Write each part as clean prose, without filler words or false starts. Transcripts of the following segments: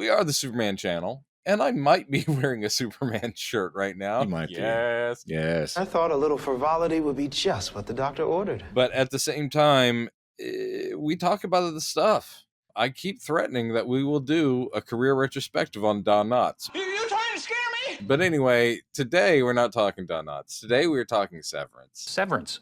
We are the Superman channel, and I might be wearing a Superman shirt right now. You might Yes. be. Yes. I thought a little frivolity would be just what the doctor ordered. But at the same time, we talk about the stuff. I keep threatening that we will do a career retrospective on Don Knotts. You trying to scare me? But anyway, today we're not talking Don Knotts. Today we're talking Severance. Severance.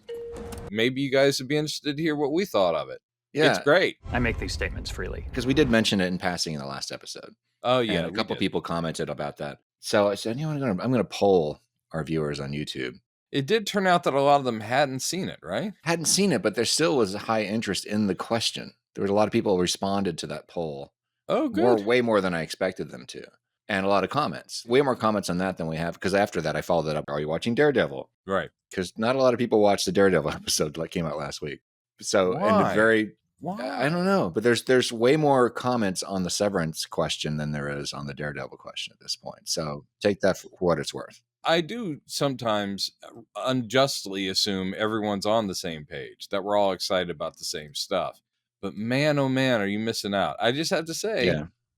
Maybe you guys would be interested to hear what we thought of it. Yeah. It's great. I make these statements freely. Because we did mention it in passing in the last episode. Oh, yeah. And a couple people commented about that. So I said, I'm going to poll our viewers on YouTube. It did turn out that a lot of them hadn't seen it, right? Hadn't seen it, but there still was a high interest in the question. There was a lot of people who responded to that poll. Oh, good. Way more than I expected them to. And a lot of comments. Way more comments on that than we have. Because after that, I followed that up. Are you watching Daredevil? Right. Because not a lot of people watched the Daredevil episode that came out last week. So, Why? and Why? I don't know. But there's way more comments on the Severance question than there is on the Daredevil question at this point. So take that for what it's worth. I do sometimes unjustly assume everyone's on the same page, that we're all excited about the same stuff. But man, oh man, are you missing out? I just have to say,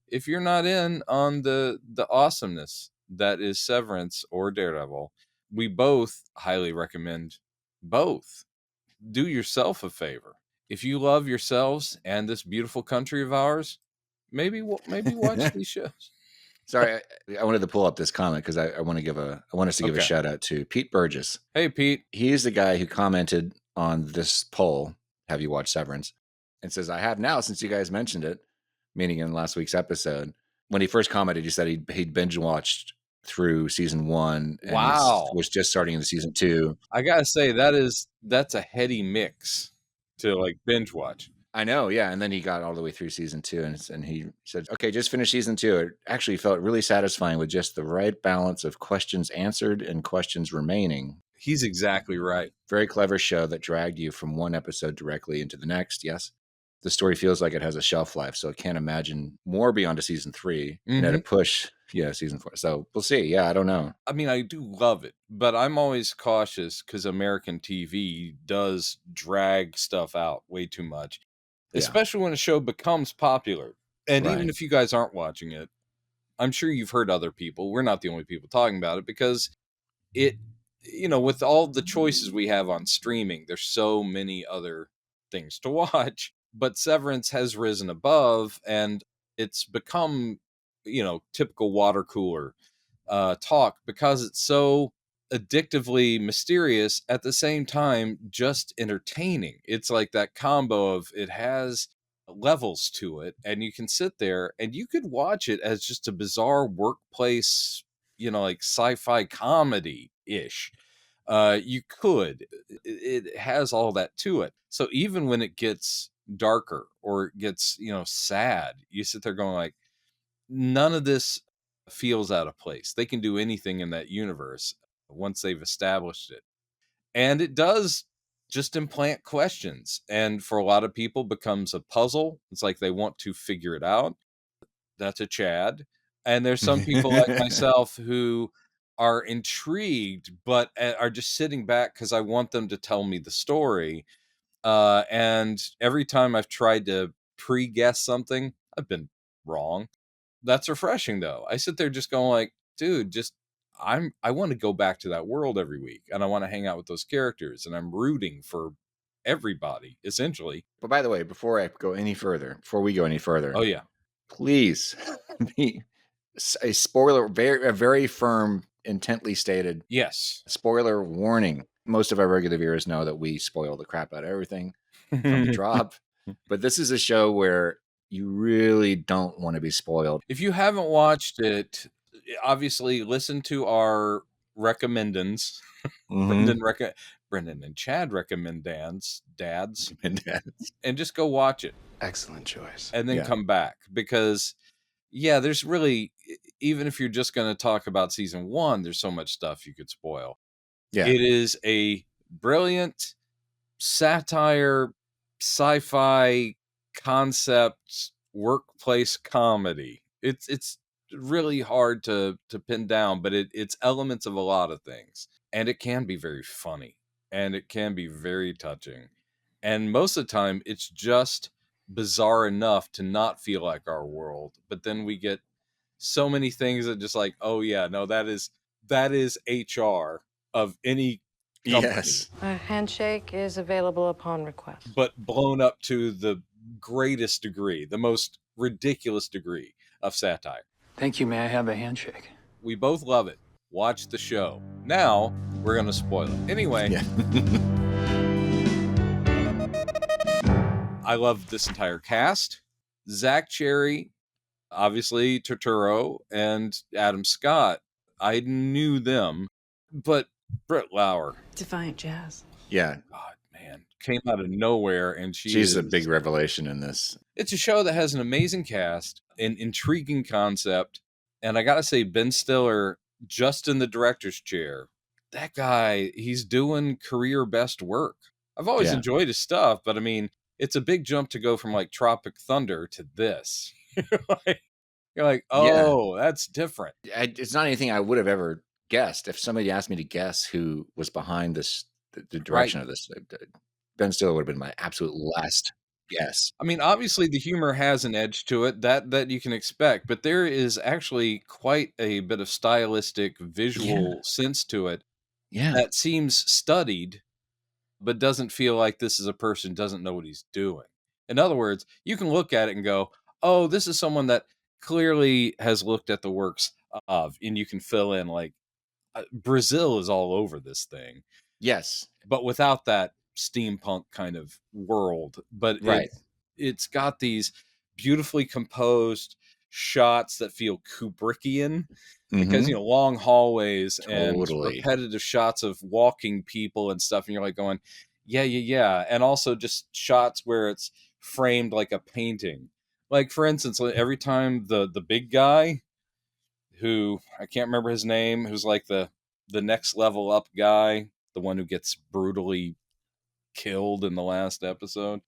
if you're not in on the awesomeness that is Severance or Daredevil, we both highly recommend both. Do yourself a favor. If you love yourselves and this beautiful country of ours, maybe watch these shows. Sorry, I wanted to pull up this comment because I want us to give a shout out to Pete Burgess. Hey, Pete. He's the guy who commented on this poll, have you watched Severance? And says, I have now since you guys mentioned it, meaning in last week's episode. When he first commented, he said he'd binge watched through season 1. And was just starting into season 2. I got to say, that's a heady mix to like binge watch. I know, yeah. And then he got all the way through season 2 and he said, okay, just finished season 2. It actually felt really satisfying with just the right balance of questions answered and questions remaining. He's exactly right. Very clever show that dragged you from one episode directly into the next. Yes. The story feels like it has a shelf life, so I can't imagine more beyond to season 3 and at a push. Yeah, season 4. So we'll see. Yeah, I don't know. I mean, I do love it, but I'm always cautious because American TV does drag stuff out way too much. Especially when a show becomes popular. And even if you guys aren't watching it, I'm sure you've heard other people. We're not the only people talking about it because it, with all the choices we have on streaming, there's so many other things to watch. But Severance has risen above and it's become, typical water cooler talk because it's so addictively mysterious at the same time just entertaining. It's like that combo of it has levels to it and you can sit there and you could watch it as just a bizarre workplace, like sci-fi comedy ish. You could. It has all that to it. So even when it gets darker or it gets, sad, you sit there going like, none of this feels out of place. They can do anything in that universe once they've established it. And it does just implant questions. And for a lot of people becomes a puzzle. It's like they want to figure it out. That's a Chad. And there's some people like myself who are intrigued, but are just sitting back because I want them to tell me the story. And every time I've tried to pre-guess something, I've been wrong. That's refreshing though. I sit there just going like, dude, I want to go back to that world every week and I want to hang out with those characters and I'm rooting for everybody essentially. But by the way, before we go any further, Oh yeah, please be a spoiler, a very firm, intently stated spoiler warning. Most of our regular viewers know that we spoil the crap out of everything from the drop, but this is a show where you really don't want to be spoiled. If you haven't watched it, obviously listen to our recommendins. Brendan and Chad recommend dads, and just go watch it. Excellent choice. And then come back because there's really, even if you're just going to talk about season 1, there's so much stuff you could spoil. Yeah. It is a brilliant satire, sci-fi concept, workplace comedy. It's really hard to pin down, but it's elements of a lot of things. And it can be very funny. And it can be very touching. And most of the time, it's just bizarre enough to not feel like our world. But then we get so many things that just like, oh yeah, no, that is HR of any company. Yes. A handshake is available upon request. But blown up to the greatest degree, the most ridiculous degree of satire. Thank you. May I have a handshake? We both love it. Watch the show. Now, we're going to spoil it. Anyway. Yeah. I love this entire cast. Zach Cherry, obviously Turturro, and Adam Scott. I knew them, but Britt Lauer. Defiant Jazz. Yeah. God, man. Came out of nowhere, and she's a big revelation in this. It's a show that has an amazing cast, an intriguing concept, and I gotta say, Ben Stiller, just in the director's chair, that guy, he's doing career best work. I've always enjoyed his stuff, but I mean, it's a big jump to go from like Tropic Thunder to this. You're like, oh, that's different. It's not anything I would have ever guessed. If somebody asked me to guess who was behind this, the direction of this, Ben Stiller would have been my absolute last guess. I mean, obviously the humor has an edge to it that you can expect, but there is actually quite a bit of stylistic visual sense to it that seems studied, but doesn't feel like this is a person who doesn't know what he's doing. In other words, you can look at it and go, oh, this is someone that clearly has looked at the works of, and you can fill in like Brazil is all over this thing. Yes. But without that steampunk kind of world. But it's got these beautifully composed shots that feel Kubrickian because, you know, long hallways and repetitive shots of walking people and stuff. And you're like going, yeah. And also just shots where it's framed like a painting. Like, for instance, every time the big guy, who I can't remember his name, who's like the next level up guy, the one who gets brutally killed in the last episode.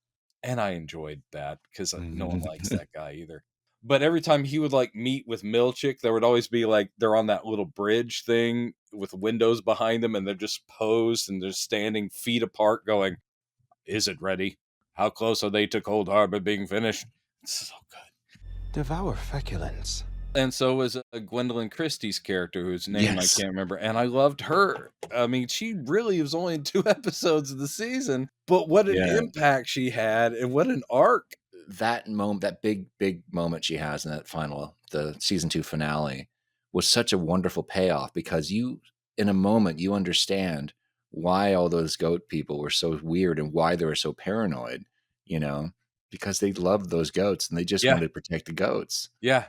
And I enjoyed that because no one likes that guy either. But every time he would like meet with Milchick, there would always be like, they're on that little bridge thing with windows behind them and they're just posed and they're standing feet apart going, is it ready? How close are they to Cold Harbor being finished? It's so good. Devour feculence. And so was Gwendolyn Christie's character, whose name I can't remember. And I loved her. I mean, she really was only in 2 episodes of the season, but what an impact she had and what an arc. That moment, that big moment she has in that the season 2 finale was such a wonderful payoff because in a moment, you understand why all those goat people were so weird and why they were so paranoid, you know, because they loved those goats and they just wanted to protect the goats. Yeah.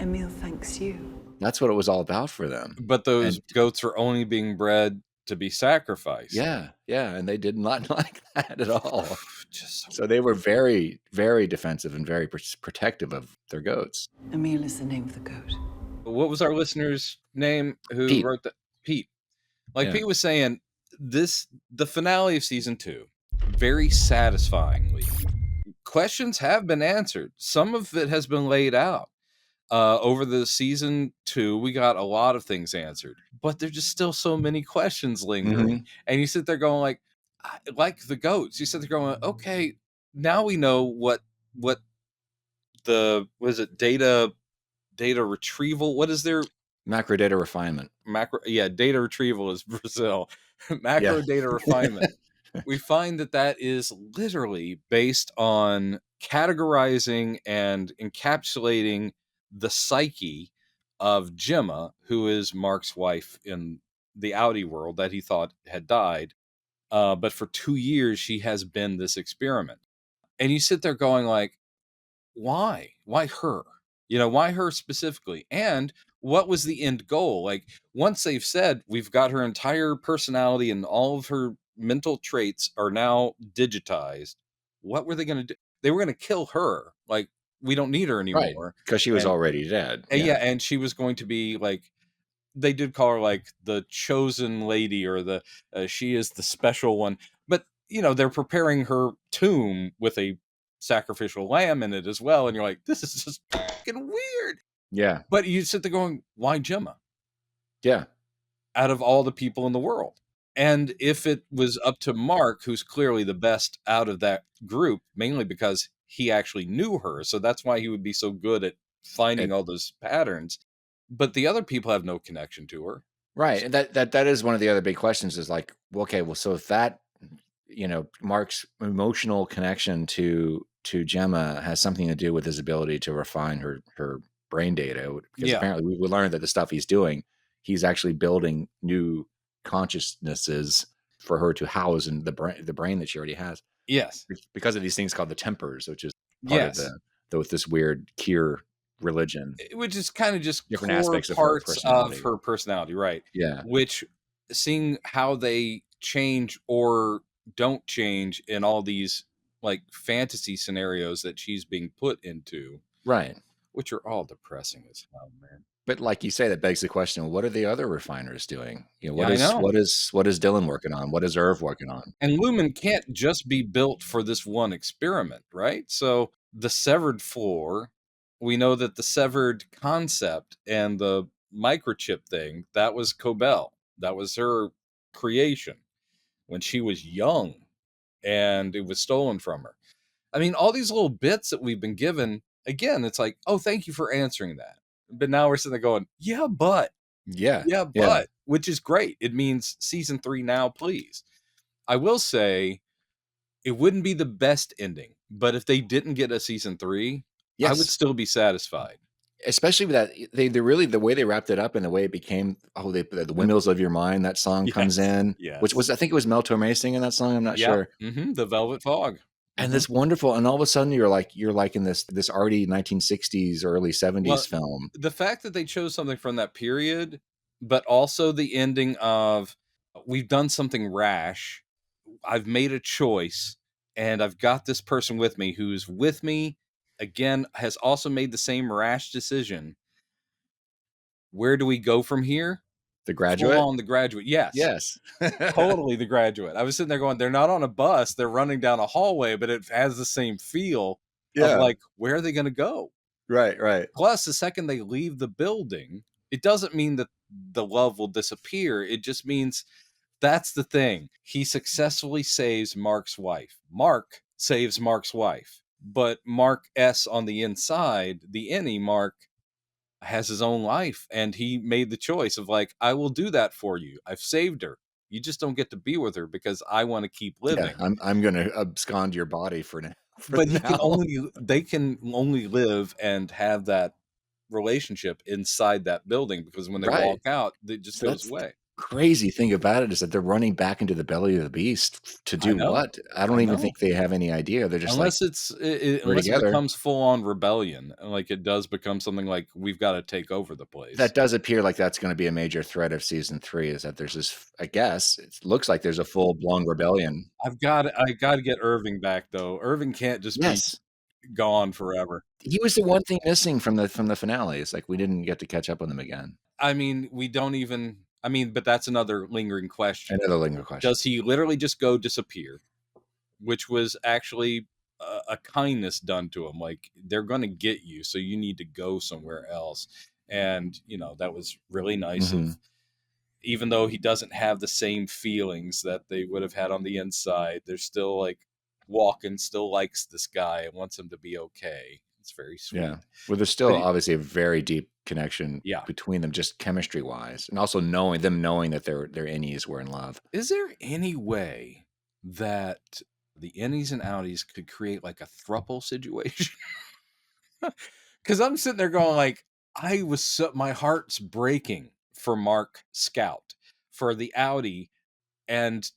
Emil thanks you. That's what it was all about for them. But those goats were only being bred to be sacrificed. Yeah. And they did not like that at all. So they were very, very defensive and very protective of their goats. Emil is the name of the goat. What was our listener's name who wrote that? Pete. Like Pete was saying, the finale of season 2, very satisfyingly. Questions have been answered. Some of it has been laid out. Over the season 2, we got a lot of things answered, but there's just still so many questions lingering. And you sit there going like the goats, you sit there going, okay, now we know what data retrieval, what is their macro data refinement? Data retrieval is Brazil. Macro data refinement. We find that is literally based on categorizing and encapsulating the psyche of Gemma, who is Mark's wife in the Audi world that he thought had died. But for 2 years, she has been this experiment. And you sit there going like, why? Why her? You know, why her specifically? And what was the end goal? Like, once they've said we've got her entire personality and all of her mental traits are now digitized, what were they going to do? They were going to kill her. Like, we don't need her anymore. Because she was already dead. And she was going to be like, they did call her like the chosen lady or she is the special one. But, you know, they're preparing her tomb with a sacrificial lamb in it as well. And you're like, this is just fucking weird. Yeah. But you sit there going, why Gemma? Yeah. Out of all the people in the world. And if it was up to Mark, who's clearly the best out of that group, mainly because he actually knew her. So that's why he would be so good at finding all those patterns, but the other people have no connection to her. Right. And that is one of the other big questions is like, okay, well, so if that, Mark's emotional connection to Gemma has something to do with his ability to refine her brain data, because apparently we learned that the stuff he's doing, he's actually building new consciousnesses for her to house in the brain that she already has. Yes. Because of these things called the tempers, which is part of with this weird Kier religion. Which is kind of just different core aspects of her personality, right? Yeah. Which, seeing how they change or don't change in all these like fantasy scenarios that she's being put into, right? Which are all depressing as hell, man. But like you say, that begs the question: what are the other refiners doing? What is Dylan working on? What is Irv working on? And Lumen can't just be built for this one experiment, right? So the severed floor, we know that the severed concept and the microchip thing, that was Cobell. That was her creation when she was young, and it was stolen from her. I mean, all these little bits that we've been given, again, it's like, oh, thank you for answering that. But now we're sitting there going, yeah, but, which is great. It means season 3 now, please. I will say it wouldn't be the best ending, but if they didn't get a season 3, I would still be satisfied. Especially with that, they really, the way they wrapped it up and the way it became, the Windmills of Your Mind, that song comes in, which was, I think it was Mel Torme singing that song. I'm not sure. The Velvet Fog. And this wonderful, and all of a sudden you're like in this arty 1960s, early 70s film. The fact that they chose something from that period, but also the ending of, we've done something rash, I've made a choice, and I've got this person with me who's with me, again, has also made the same rash decision. Where do we go from here? The Graduate? Full on The Graduate. Yes. Totally The Graduate. I was sitting there going, they're not on a bus, they're running down a hallway, but it has the same feel of like, where are they going to go? Right. Plus, the second they leave the building, it doesn't mean that the love will disappear. It just means that's the thing. He successfully saves Mark's wife. Mark saves Mark's wife. But Mark S. on the inside, the innie Mark, has his own life, and he made the choice of like, I will do that for you. I've saved her. You just don't get to be with her because I want to keep living. Yeah, I'm going to abscond your body for now. But they can only live and have that relationship inside that building, because when they walk out, it just goes away. Crazy thing about it is that they're running back into the belly of the beast to do what? I don't even think they have any idea. They're just unless unless it becomes full on rebellion, like it does become something like we've got to take over the place. That does appear like that's going to be a major threat of season 3. Is that there's this? I guess it looks like there's a full blown rebellion. I got to get Irving back though. Irving can't just be gone forever. He was the one thing missing from the finale. It's like we didn't get to catch up with him again. I mean, we don't even. I mean, but that's another lingering question. Does he literally just go disappear? Which was actually a kindness done to him. Like, they're going to get you, so you need to go somewhere else. And, that was really nice. Even though he doesn't have the same feelings that they would have had on the inside, they're still like, Walken still likes this guy and wants him to be okay. It's very sweet. Yeah. Well, there's still obviously a very deep connection between them, just chemistry wise, and also knowing that their innies were in love. Is there any way that the innies and outies could create like a throuple situation? Because I'm sitting there going like, my heart's breaking for Mark Scout, for the outie, and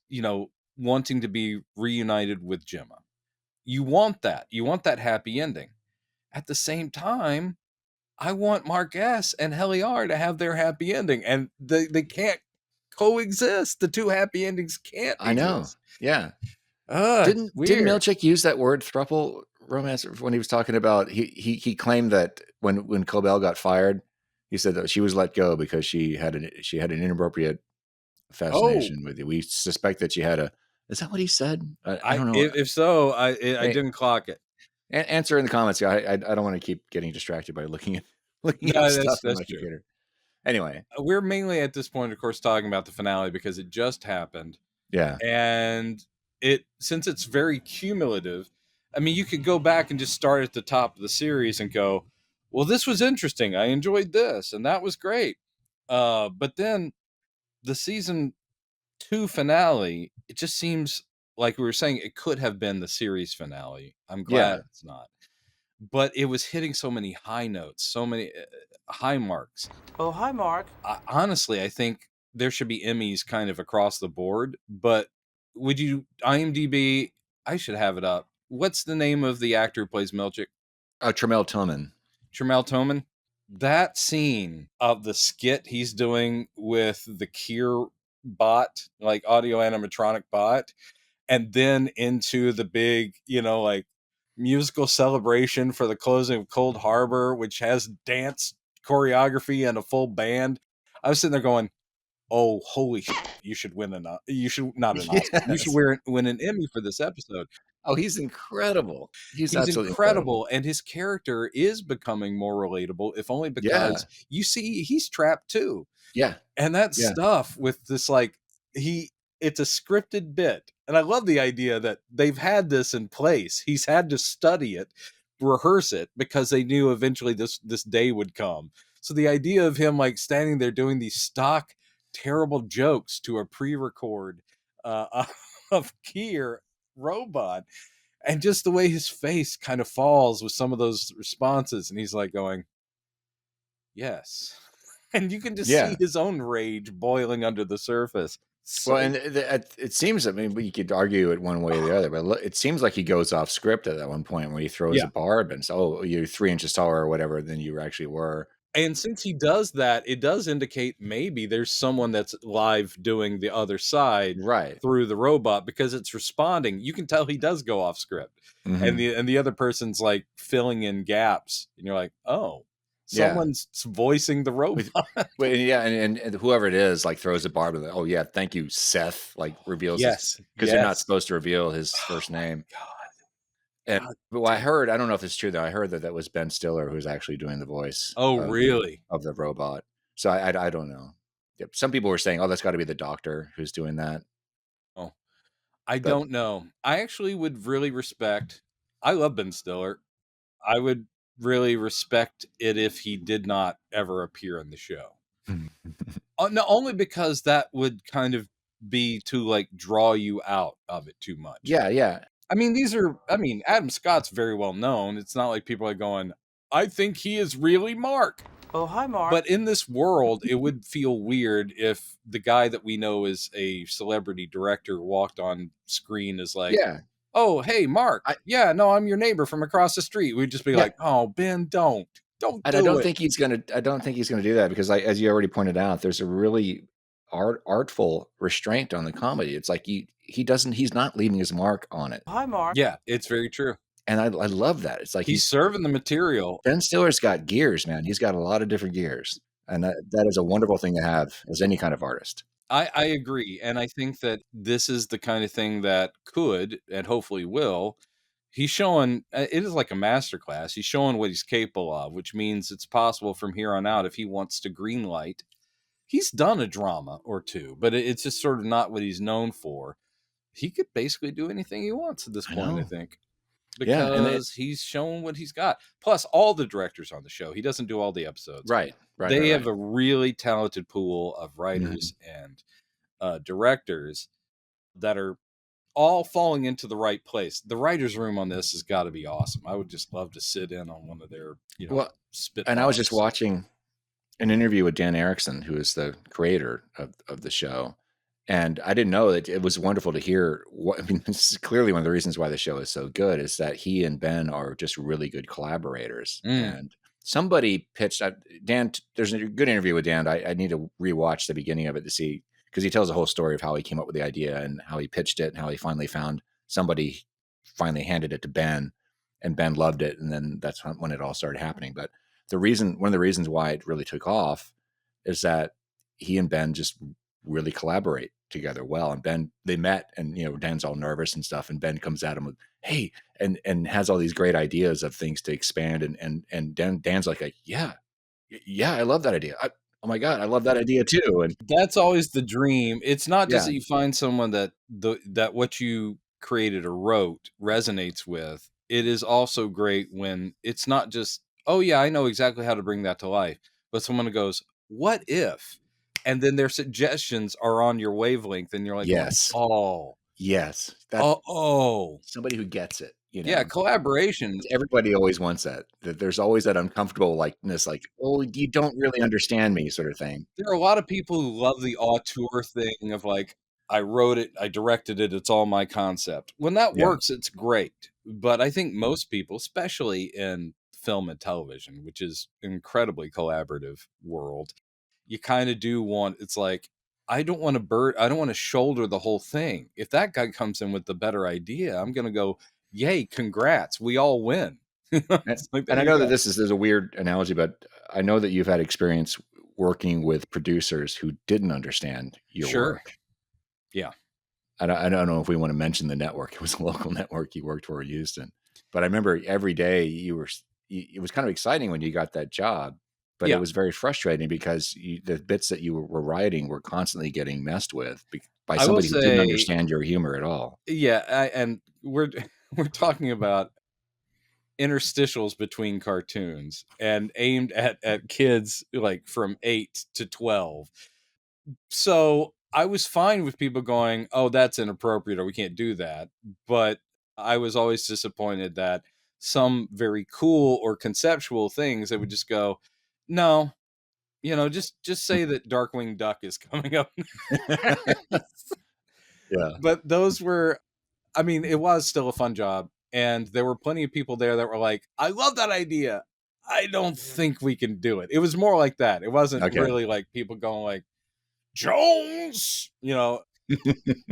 wanting to be reunited with Gemma. You want that happy ending. At the same time, I want Mark S. and Heliar to have their happy ending, and they can't coexist. The two happy endings can't exist. I know. Yeah. Didn't Milchick use that word throuple romance when he was talking about he claimed that when Cobell got fired, he said that she was let go because she had an inappropriate fascination with you. We suspect that she had a. Is that what he said? I don't know. If so, I didn't clock it. Answer in the comments. I don't want to keep getting distracted by looking at stuff on my computer. Anyway, we're mainly at this point, of course, talking about the finale because it just happened. Yeah, and since it's very cumulative. I mean, you could go back and just start at the top of the series and go, well, this was interesting. I enjoyed this, and that was great. But then the season 2 finale, it just seems like we were saying it could have been the series finale. I'm glad it's not. But it was hitting so many high notes, so many high marks. Oh, hi, Mark. Honestly, I think there should be Emmys kind of across the board. But would you IMDb? I should have it up. What's the name of the actor who plays Milchick? Tremel Tillman. Tremel Tillman. That scene of the skit he's doing with the Kier bot, like audio animatronic bot, and then into the big, like musical celebration for the closing of Cold Harbor, which has dance choreography and a full band. I was sitting there going, "Oh, holy shit, you should win you should not an Oscar. You should win an Emmy for this episode." Oh, he's incredible. He's absolutely incredible. And his character is becoming more relatable, if only because you see he's trapped too. Yeah. And that stuff with this, like, it's a scripted bit. And I love the idea that they've had this in place. He's had to study it, rehearse it, because they knew eventually this day would come. So the idea of him like standing there doing these stock terrible jokes to a pre-record of Kier robot, and just the way his face kind of falls with some of those responses, and he's like going, yes. And you can just see his own rage boiling under the surface. So, well, and it seems, I mean, you could argue it one way or the other, but it seems like he goes off script at that one point where he throws a barb and says, "Oh, you're 3 inches taller or whatever than you actually were." And since he does that, it does indicate maybe there's someone that's live doing the other side through the robot, because it's responding. You can tell he does go off script, and the other person's like filling in gaps, and you're like, oh, someone's voicing the robot. And whoever it is like throws a barb. Oh yeah, thank you, Seth. Like reveals because they're not supposed to reveal his first name. God. And I heard, I don't know if it's true though, I heard that was Ben Stiller who's actually doing the voice. Oh, really? Of the robot. So I don't know. Yep. Some people were saying, oh, that's got to be the doctor who's doing that. Oh, I don't know. I actually would really respect. I love Ben Stiller. I would really respect it if he did not ever appear in the show. No, only because that would kind of be to like draw you out of it too much. Yeah. I mean, Adam Scott's very well known. It's not like people are going, I think he is really Mark. Oh, hi, Mark. But in this world, it would feel weird if the guy that we know is a celebrity director walked on screen as like, oh, hey, Mark. I'm your neighbor from across the street. We'd just be like, oh, Ben, don't. I don't think he's gonna do that, because as you already pointed out, there's a really artful restraint on the comedy. It's like he's not leaving his mark on it. Hi, Mark. Yeah, it's very true. And I love that. It's like he's serving the material. Ben Stiller's got gears, man. He's got a lot of different gears. And that is a wonderful thing to have as any kind of artist. I agree. And I think that this is the kind of thing that could, and hopefully will, he's showing, it is like a masterclass. He's showing what he's capable of, which means it's possible from here on out, if he wants to greenlight. He's done a drama or two, but it's just sort of not what he's known for. He could basically do anything he wants at this point, I think. Because he's shown what he's got. Plus, all the directors on the show, he doesn't do all the episodes. Right. They have a really talented pool of writers and directors that are all falling into the right place. The writer's room on this has got to be awesome. I would just love to sit in on one of their, spit. And I was just watching an interview with Dan Erickson, who is the creator of the show. And I didn't know that. It was wonderful to hear. This is clearly one of the reasons why the show is so good, is that he and Ben are just really good collaborators. And somebody pitched Dan. There's a good interview with Dan. I need to rewatch the beginning of it to see, because he tells a whole story of how he came up with the idea and how he pitched it and how he finally found somebody, finally handed it to Ben, and Ben loved it. And then that's when it all started happening. But one of the reasons why it really took off is that he and Ben just really collaborate together well. And Ben, they met, and Dan's all nervous and stuff, and Ben comes at him with, hey, and has all these great ideas of things to expand, and Dan's like, yeah, I love that idea. Oh my God, I love that idea too. And that's always the dream. It's not just that you find someone that what you created or wrote resonates with. It is also great when it's not just oh yeah, I know exactly how to bring that to life. But someone goes, what if? And then their suggestions are on your wavelength, and you're like, Yes. oh, yes, that's somebody who gets it. Yeah, collaboration. Everybody always wants that. That there's always that uncomfortable likeness, like, oh, you don't really understand me, sort of thing. There are a lot of people who love the auteur thing of like, I wrote it, I directed it, it's all my concept. When that Yeah. works, it's great. But I think most people, especially in film and television, which is an incredibly collaborative world, you kind of do want, it's like, I don't want to shoulder the whole thing. If that guy comes in with the better idea, I'm going to go, yay, congrats, we all win. And I know that there's a weird analogy, but I know that you've had experience working with producers who didn't understand your work. Yeah. I don't know if we want to mention the network. It was a local network you worked for in Houston. But I remember every day it was kind of exciting when you got that job, but it was very frustrating because the bits that you were writing were constantly getting messed with by somebody who didn't understand your humor at all. Yeah. And we're talking about interstitials between cartoons and aimed at kids like from 8 to 12. So I was fine with people going, oh, that's inappropriate or we can't do that. But I was always disappointed that some very cool or conceptual things that would just go, no, just say that Darkwing Duck is coming up. Yeah. But those were, I mean, it was still a fun job. And there were plenty of people there that were like, I love that idea. I don't think we can do it. It was more like that. It wasn't really like people going like, Jones,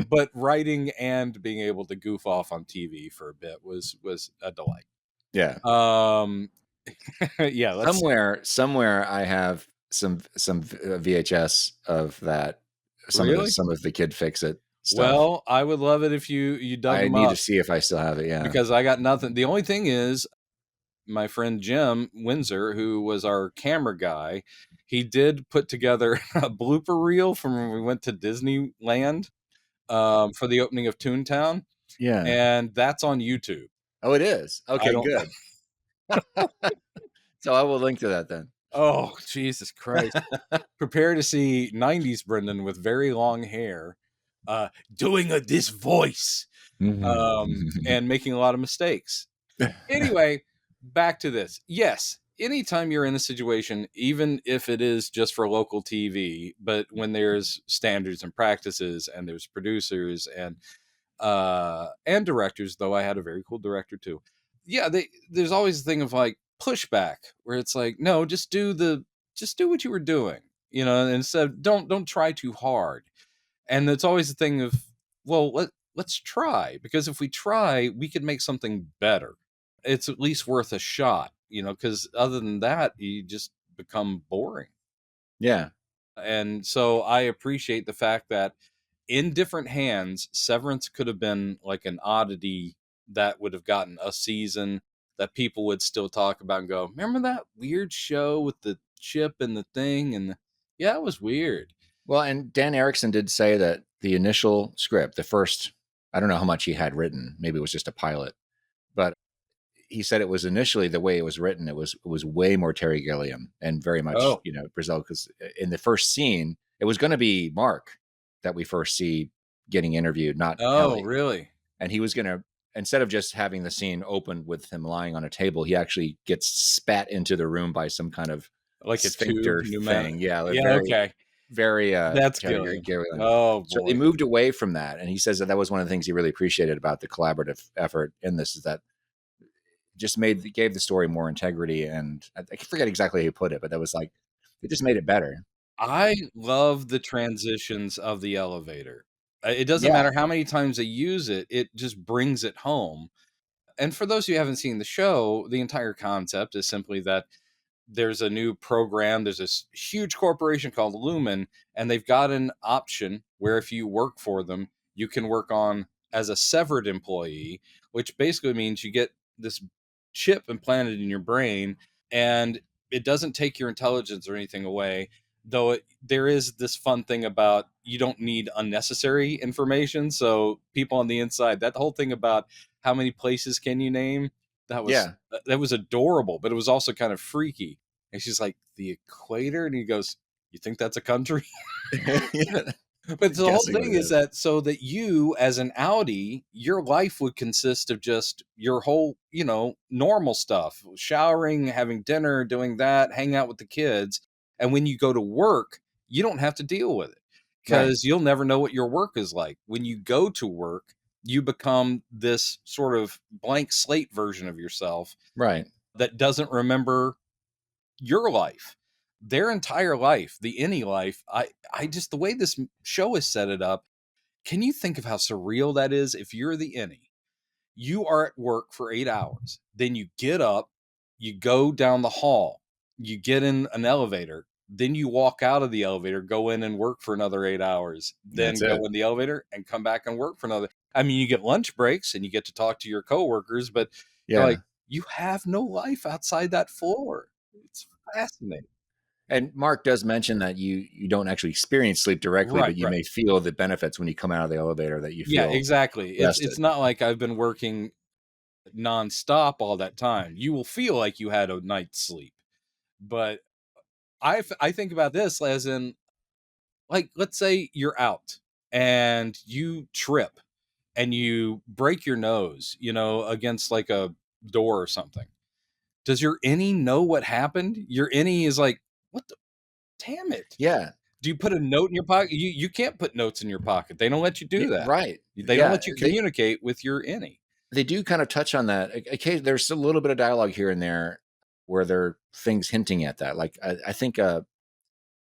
but writing and being able to goof off on TV for a bit was a delight. Yeah. Yeah. Somewhere I have some VHS of that. Some of the kid Fixxitt stuff. Well, I would love it if you dug them up. I need to see if I still have it. Yeah, because I got nothing. The only thing is, my friend Jim Windsor, who was our camera guy, he did put together a blooper reel from when we went to Disneyland for the opening of Toontown. Yeah, and that's on YouTube. Oh, it is. Okay, good. So I will link to that then. Oh, Jesus Christ. Prepare to see 90s Brendan with very long hair doing this voice and making a lot of mistakes. Anyway, back to this. Yes, anytime you're in a situation, even if it is just for local TV, but when there's standards and practices and there's producers and directors, though I had a very cool director too. Yeah, there's always a thing of like pushback where it's like, no, just do what you were doing, instead don't try too hard. And it's always a thing of, well, let's try, because if we try, we could make something better. It's at least worth a shot, because other than that, you just become boring. Yeah. And so I appreciate the fact that in different hands, Severance could have been like an oddity that would have gotten a season that people would still talk about and go, remember that weird show with the chip and the thing? And yeah, it was weird. Well, and Dan Erickson did say that the initial script, the first, I don't know how much he had written, maybe it was just a pilot, but he said it was initially the way it was written. It was way more Terry Gilliam and very much, Brazil, because in the first scene, it was going to be Mark that we first see getting interviewed, not Ellie. Really? And he was going to, instead of just having the scene open with him lying on a table, he actually gets spat into the room by some kind of like a sphincter thing. Yeah. Okay. Very that's Gilliam. Oh, boy. So they moved away from that. And he says that was one of the things he really appreciated about the collaborative effort in this, is that just gave the story more integrity. And I forget exactly how he put it, but that was like, it just made it better. I love the transitions of the elevator. It doesn't matter how many times they use it, it just brings it home. And for those who haven't seen the show, the entire concept is simply that there's a new program. There's this huge corporation called Lumen, and they've got an option where if you work for them, you can work on as a severed employee, which basically means you get this chip implanted in your brain, and it doesn't take your intelligence or anything away. Though there is this fun thing about you don't need unnecessary information. So people on the inside, that whole thing about how many places can you name? That was adorable, but it was also kind of freaky. And she's like, the equator? And he goes, you think that's a country? But the whole thing is that so that you, as an Audi, your life would consist of just your whole, normal stuff, showering, having dinner, doing that, hang out with the kids. And when you go to work, you don't have to deal with it because you'll never know what your work is like. When you go to work, you become this sort of blank slate version of yourself. Right. That doesn't remember your life. Their entire life, the any life, I just, the way this show is set it up, can you think of how surreal that is? If you're the any, you are at work for 8 hours, then you get up, you go down the hall, you get in an elevator, then you walk out of the elevator, go in and work for another 8 hours, then go in the elevator and come back and work for another. I mean, you get lunch breaks and you get to talk to your coworkers, but like, you have no life outside that floor. It's fascinating. And Mark does mention that you don't actually experience sleep directly, but you may feel the benefits when you come out of the elevator that you feel. Yeah, exactly. It's not like I've been working nonstop all that time. You will feel like you had a night's sleep. But I think about this as in, like, let's say you're out and you trip and you break your nose, against like a door or something. Does your any know what happened? Your any is like, what the damn it? Yeah. Do you put a note in your pocket? You can't put notes in your pocket. They don't let you do that. Right. They don't let you communicate with your any. They do kind of touch on that. Okay, there's a little bit of dialogue here and there where there are things hinting at that. Like I think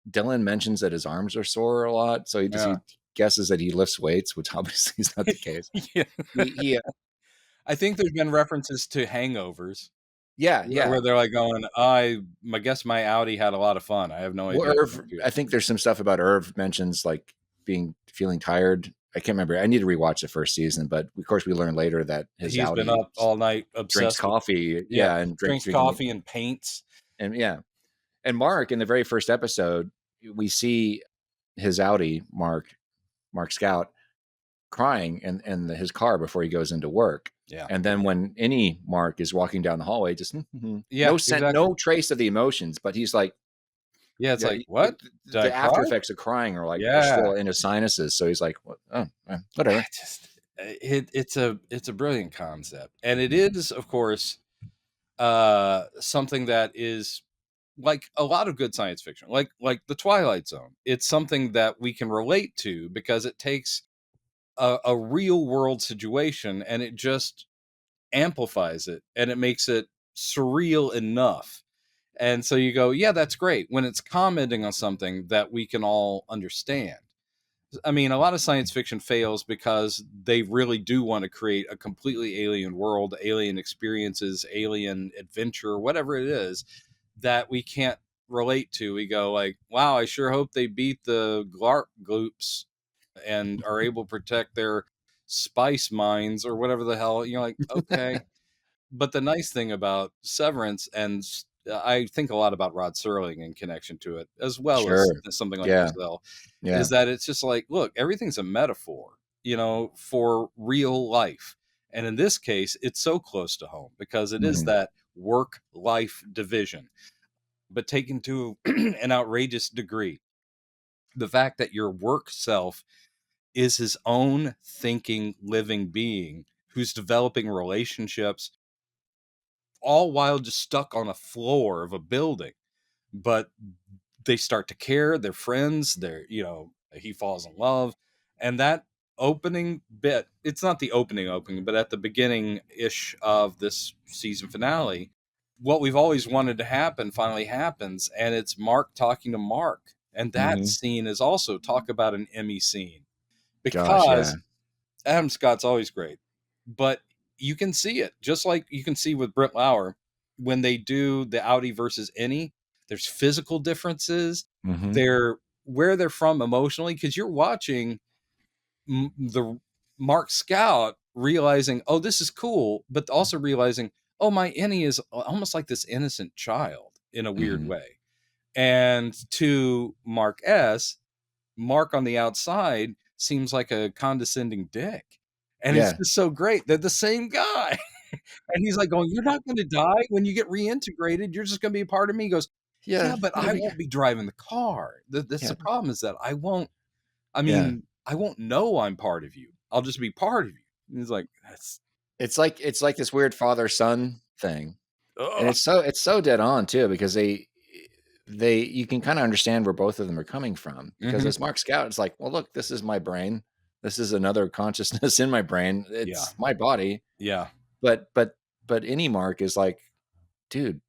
Dylan mentions that his arms are sore a lot. So he guesses that he lifts weights, which obviously is not the case. I think there's been references to hangovers. Yeah. Where they're like going, I guess my Audi had a lot of fun. I have no idea. Irv, I think there's some stuff about Irv mentions like feeling tired. I can't remember. I need to rewatch the first season, but of course we learned later that he's been up all night, obsessed, drinks coffee, and drinks coffee and paints, and and Mark in the very first episode, we see his Audi, Mark Scout, crying in his car before he goes into work. Yeah. And then when any Mark is walking down the hallway, just no trace of the emotions, but he's like, it's like, what? The after effects of crying are like still in his sinuses. So he's like, whatever. It's a brilliant concept. And it is, of course, something that is like a lot of good science fiction, like the Twilight Zone. It's something that we can relate to because it takes a real world situation and it just amplifies it and it makes it surreal enough. And so you go, yeah, that's great when it's commenting on something that we can all understand. I mean, a lot of science fiction fails because they really do want to create a completely alien world, alien experiences, alien adventure, whatever it is that we can't relate to. We go like, wow, I sure hope they beat the Glarp Gloops and are able to protect their spice mines or whatever the hell. You're like, okay. But the nice thing about Severance, and I think a lot about Rod Serling in connection to it, as well as something like Giselle, is that it's just like, look, everything's a metaphor, for real life. And in this case, it's so close to home because it is that work-life division, but taken to an outrageous degree. The fact that your work self is his own thinking, living being who's developing relationships, all while just stuck on a floor of a building. But they start to care, they're friends, he falls in love. And that opening bit, it's not the opening, but at the beginning-ish of this season finale, what we've always wanted to happen finally happens, and it's Mark talking to Mark. And that scene is also, talk about an Emmy scene. Because Adam Scott's always great, but you can see it just like you can see with Britt Lauer when they do the Audi versus any. There's physical differences. They're where they're from emotionally because you're watching the Mark Scout realizing, oh, this is cool, but also realizing, oh, my any is almost like this innocent child in a weird way. And to Mark S., Mark on the outside seems like a condescending dick. And it's just so great. They're the same guy. And he's like going, "You're not going to die when you get reintegrated. You're just going to be a part of me." He goes, "Yeah, but I won't be driving the car. That's the problem, is that I won't. I mean, I won't know I'm part of you. I'll just be part of you." And he's like, "That's." It's like this weird father-son thing, and it's so dead on too, because you can kind of understand where both of them are coming from, because as Mark Scout, it's like, well, look, this is my brain. This is another consciousness in my brain. It's my body. Yeah. But any Mark is like, dude,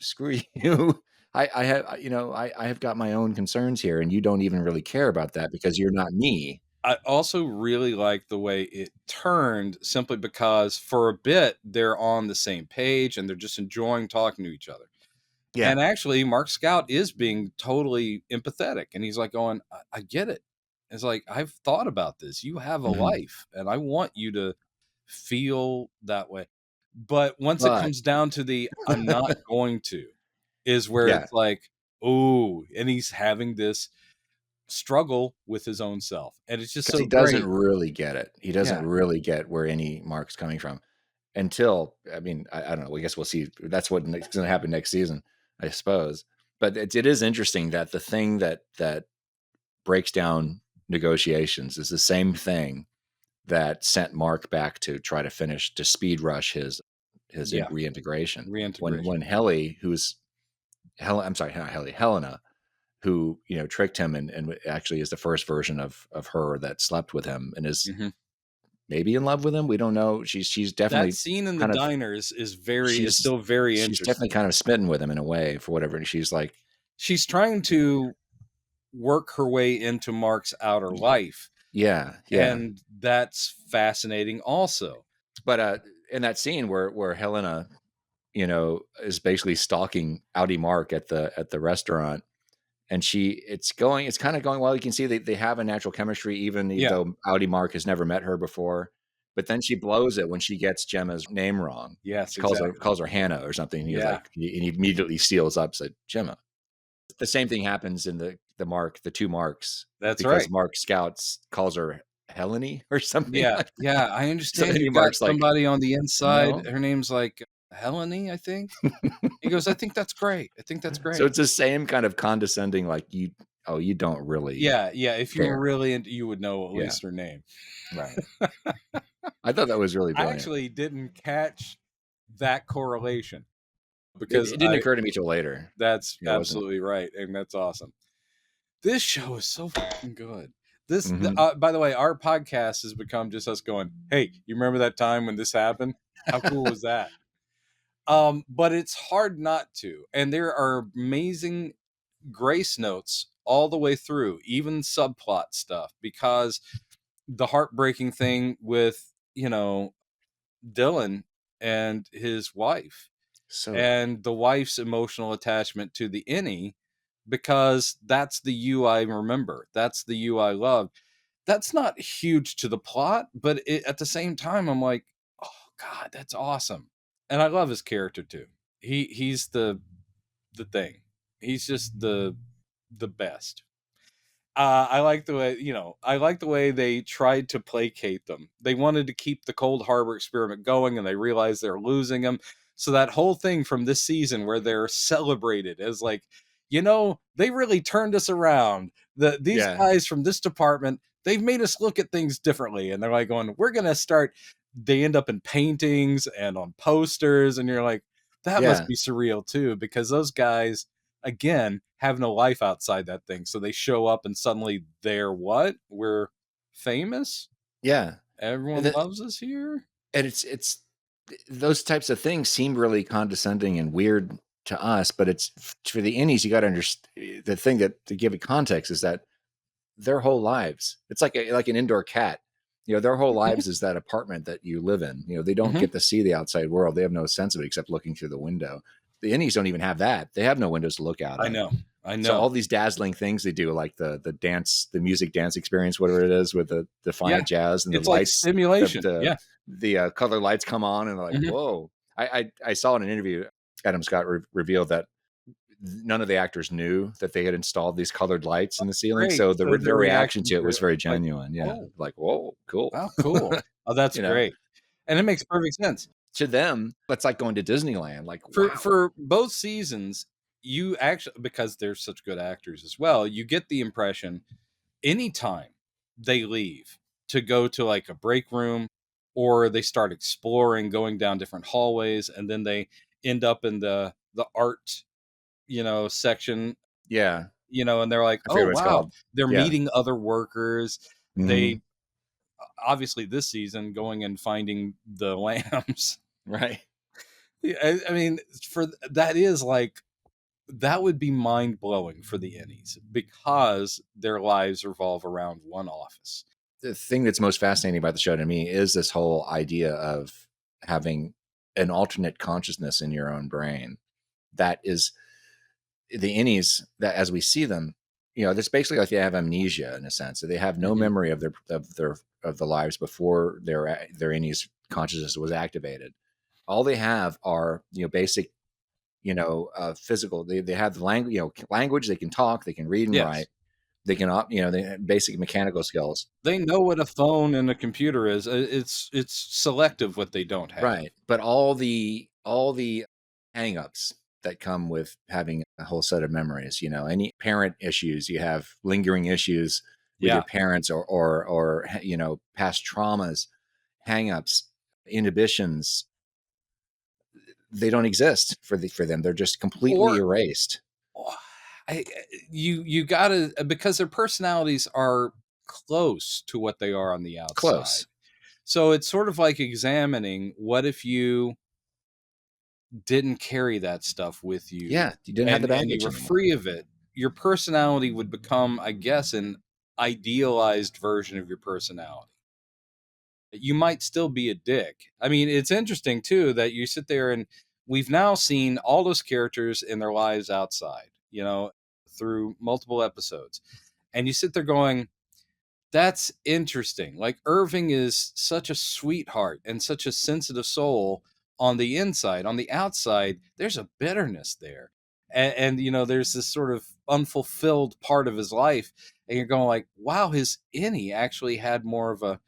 screw you. I have got my own concerns here, and you don't even really care about that because you're not me. I also really like the way it turned, simply because for a bit they're on the same page and they're just enjoying talking to each other. Yeah. And actually, Mark Scout is being totally empathetic, and he's like going, I get it. It's like, I've thought about this. You have a life, and I want you to feel that way. But once it comes down to the I'm not going to, is where it's like, oh, and he's having this struggle with his own self, and it's just so he doesn't really get it. He doesn't really get where any Mark's coming from until, I mean, I don't know. I guess we'll see. That's what's going to happen next season, I suppose. But it is interesting that the thing that breaks down negotiations is the same thing that sent Mark back to try to speed rush his reintegration. When Helly, Helena, who tricked him and actually is the first version of her that slept with him and is maybe in love with him. We don't know. She's definitely, that scene in the diner is still very interesting. She's definitely kind of smitten with him in a way, for whatever. And she's like, she's trying to work her way into Mark's outer life. Yeah. And that's fascinating also. But in that scene where Helena, is basically stalking Audi Mark at the restaurant, and it's kind of going well. You can see they have a natural chemistry, even though Audi Mark has never met her before. But then she blows it when she gets Gemma's name wrong. Yes, she calls her Hannah or something. And he immediately steals up, said Gemma. The same thing happens in the two Marks. That's because right. Mark Scouts calls her Helene or something. Yeah, I understand. You got somebody on the inside. Her name's like Helene, I think. He goes, I think that's great. So it's the same kind of condescending, like you don't really. Yeah. If you were really into, you would know at least her name. Right. I thought that was really brilliant. I actually didn't catch that correlation because it didn't occur to me till later. That's absolutely right. And that's awesome. This show is so fucking good. This, by the way, our podcast has become just us going, hey, you remember that time when this happened? How cool was that? But it's hard not to. And there are amazing grace notes all the way through, even subplot stuff, because the heartbreaking thing with, Dylan and his wife, and the wife's emotional attachment to the innie, because that's the you I remember. That's the you I love. That's not huge to the plot, but at the same time, I'm like, oh God, that's awesome. And I love his character too. He's the thing. He's just the best. I like the way they tried to placate them. They wanted to keep the Cold Harbor experiment going, and they realized they're losing them. So that whole thing from this season where they're celebrated as like, they really turned us around. These guys from this department, they've made us look at things differently. And they're like going, we're going to start. They end up in paintings and on posters. And you're like, that must be surreal too, because those guys, again, have no life outside that thing. So they show up and suddenly they're what? We're famous? Yeah. Everyone loves us here? And it's those types of things seem really condescending and weird to us, but it's for the innies, you got to understand the thing that to give it context is that their whole lives, it's like an indoor cat. Their whole lives is that apartment that you live in. They don't get to see the outside world. They have no sense of it except looking through the window. The innies don't even have that. They have no windows to look out. I know. So all these dazzling things they do, like the dance, the music dance experience, whatever it is, with the Defiant Jazz and it's the lights, like simulation. The color lights come on and they're like, whoa. I saw in an interview, Adam Scott revealed that none of the actors knew that they had installed these colored lights in the ceiling. Great. So their reaction to it was very genuine. Like, whoa, cool. Wow, cool. Oh, that's great. And it makes perfect sense. To them, that's like going to Disneyland. Like, wow. For both seasons, you actually, because they're such good actors as well, you get the impression anytime they leave to go to like a break room or they start exploring, going down different hallways, and then they end up in the art, section. Yeah. And they're like, I oh forget what it's wow, called. they're Yeah. meeting other workers. Mhm. They obviously this season going and finding the lambs. Right. Yeah, I mean, that would be mind blowing for the innies because their lives revolve around one office. The thing that's most fascinating about the show to me is this whole idea of having an alternate consciousness in your own brain. That is the innies, that as we see them, it's basically like they have amnesia in a sense. So they have no memory of the lives before their innies consciousness was activated. All they have are basic physical. They have the language, language. They can talk, they can read and write. They can, they have basic mechanical skills. They know what a phone and a computer is. It's selective what they don't have. Right. But all the hang-ups that come with having a whole set of memories, any parent issues, you have lingering issues with your parents or past traumas, hang-ups, inhibitions, they don't exist for them. They're just completely erased. You gotta, because their personalities are close to what they are on the outside. Close. So it's sort of like examining what if you didn't carry that stuff with you. Yeah, you didn't have the baggage and you were anymore. free of it. Your personality would become, I guess, an idealized version of your personality. You might still be a dick. I mean, it's interesting too that you sit there and we've now seen all those characters in their lives outside, through multiple episodes. And you sit there going, that's interesting. Like Irving is such a sweetheart and such a sensitive soul on the inside. On the outside, there's a bitterness there. And there's this sort of unfulfilled part of his life. And you're going like, wow, his innie actually had more of a,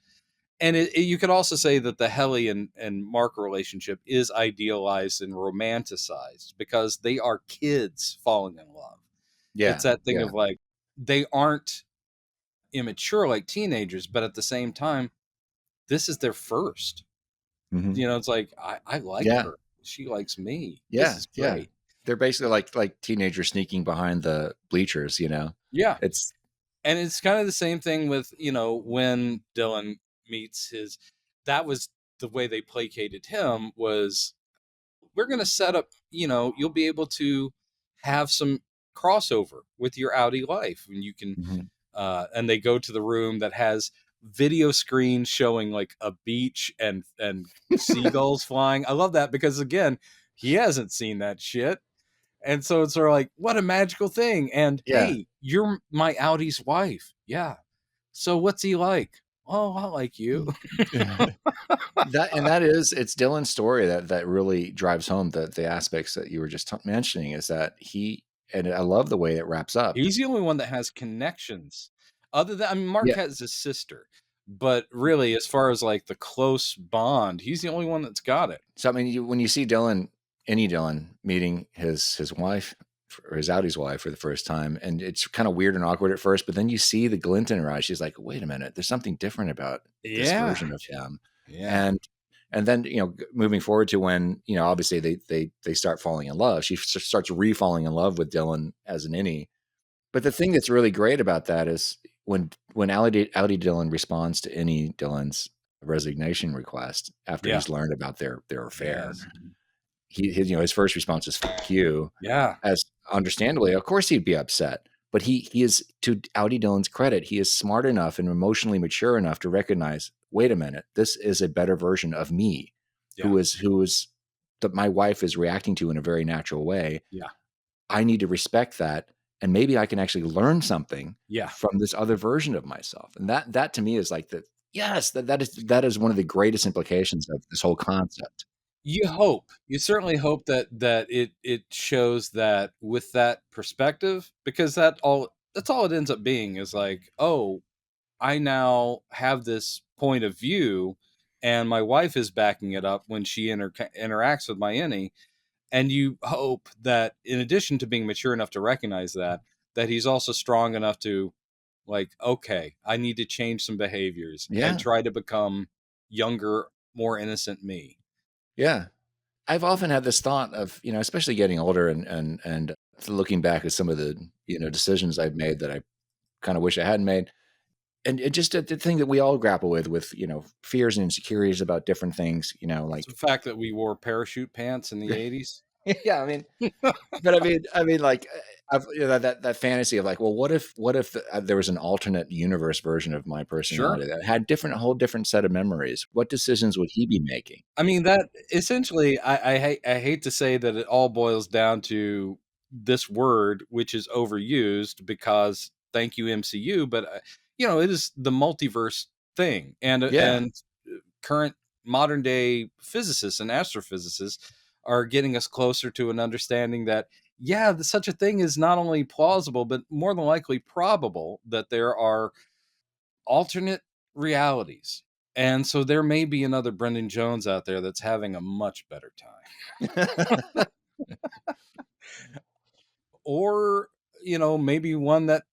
and you could also say that the Helly and Mark relationship is idealized and romanticized because they are kids falling in love. Yeah. It's that thing of like, they aren't immature like teenagers, but at the same time, this is their first. Mm-hmm. It's like, I like her. She likes me. Yeah. This is great. Yeah. They're basically like teenagers sneaking behind the bleachers, Yeah. And it's kind of the same thing with, when Dylan meets that was the way they placated him was, we're going to set up, you'll be able to have some crossover with your Audi life and you can, and they go to the room that has video screens showing like a beach and seagulls flying. I love that because again, he hasn't seen that shit. And so it's sort of like, what a magical thing. And hey, you're my Audi's wife. Yeah. So what's he like? Oh, I like you. It's Dylan's story that really drives home the aspects that you were just mentioning is that and I love the way it wraps up. He's the only one that has connections. Other than, Mark has his sister, but really, as far as like the close bond, he's the only one that's got it. So, I mean, when you see Dylan meeting his wife or his Audi's wife for the first time, and it's kind of weird and awkward at first, but then you see the glint in her eye. She's like, wait a minute, there's something different about this version of him. Yeah. And then, moving forward to when, obviously they start falling in love. She starts re-falling in love with Dylan as an innie. But the thing that's really great about that is when Audi Dylan responds to innie Dylan's resignation request after he's learned about their affair. Yes. His first response is "fuck you." Yeah. As understandably, of course, he'd be upset. But he is, to Audi Dylan's credit, he is smart enough and emotionally mature enough to recognize, wait a minute, this is a better version of me, who is that my wife is reacting to in a very natural way. Yeah. I need to respect that. And maybe I can actually learn something from this other version of myself. And that to me is like that is one of the greatest implications of this whole concept. You certainly hope that it shows that with that perspective, because that's all it ends up being is like, oh, I now have this point of view and my wife is backing it up when she interacts with my innie. And you hope that in addition to being mature enough to recognize that he's also strong enough to like, okay, I need to change some behaviors and try to become younger, more innocent me. Yeah. I've often had this thought of, especially getting older and looking back at some of the, decisions I've made that I kind of wish I hadn't made. And it just the thing that we all grapple with, fears and insecurities about different things, like the fact that we wore parachute pants in the 80s. Yeah, I mean, but I mean, like, that fantasy of like, well, what if there was an alternate universe version of my personality that had a whole different set of memories? What decisions would he be making? I mean, that essentially, I hate to say that it all boils down to this word, which is overused because thank you MCU, but it is the multiverse thing, and current modern day physicists and astrophysicists are getting us closer to an understanding that such a thing is not only plausible but more than likely probable, that there are alternate realities. And so there may be another Brendan Jones out there that's having a much better time. Or, maybe one that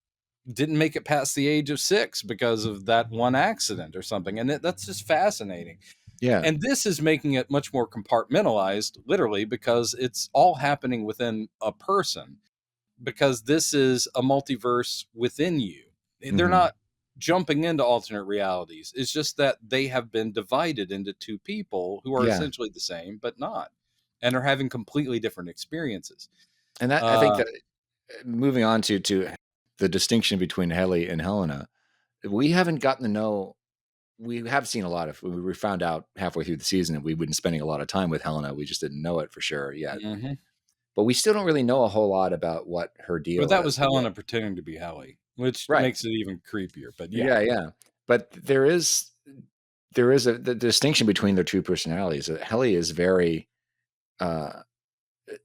didn't make it past the age of 6 because of that one accident or something. And that's just fascinating. Yeah. And this is making it much more compartmentalized, literally, because it's all happening within a person, because this is a multiverse within you. They're not jumping into alternate realities. It's just that they have been divided into two people who are essentially the same, but not, and are having completely different experiences. And that, I think that moving on to the distinction between Heli and Helena, we haven't gotten to know. We have seen a lot of. We found out halfway through the season that we've been spending a lot of time with Helena. We just didn't know it for sure yet. But we still don't really know a whole lot about what her deal is. But that was Helena pretending to be Heli, which makes it even creepier. But yeah. But there is the distinction between their two personalities. Heli is very,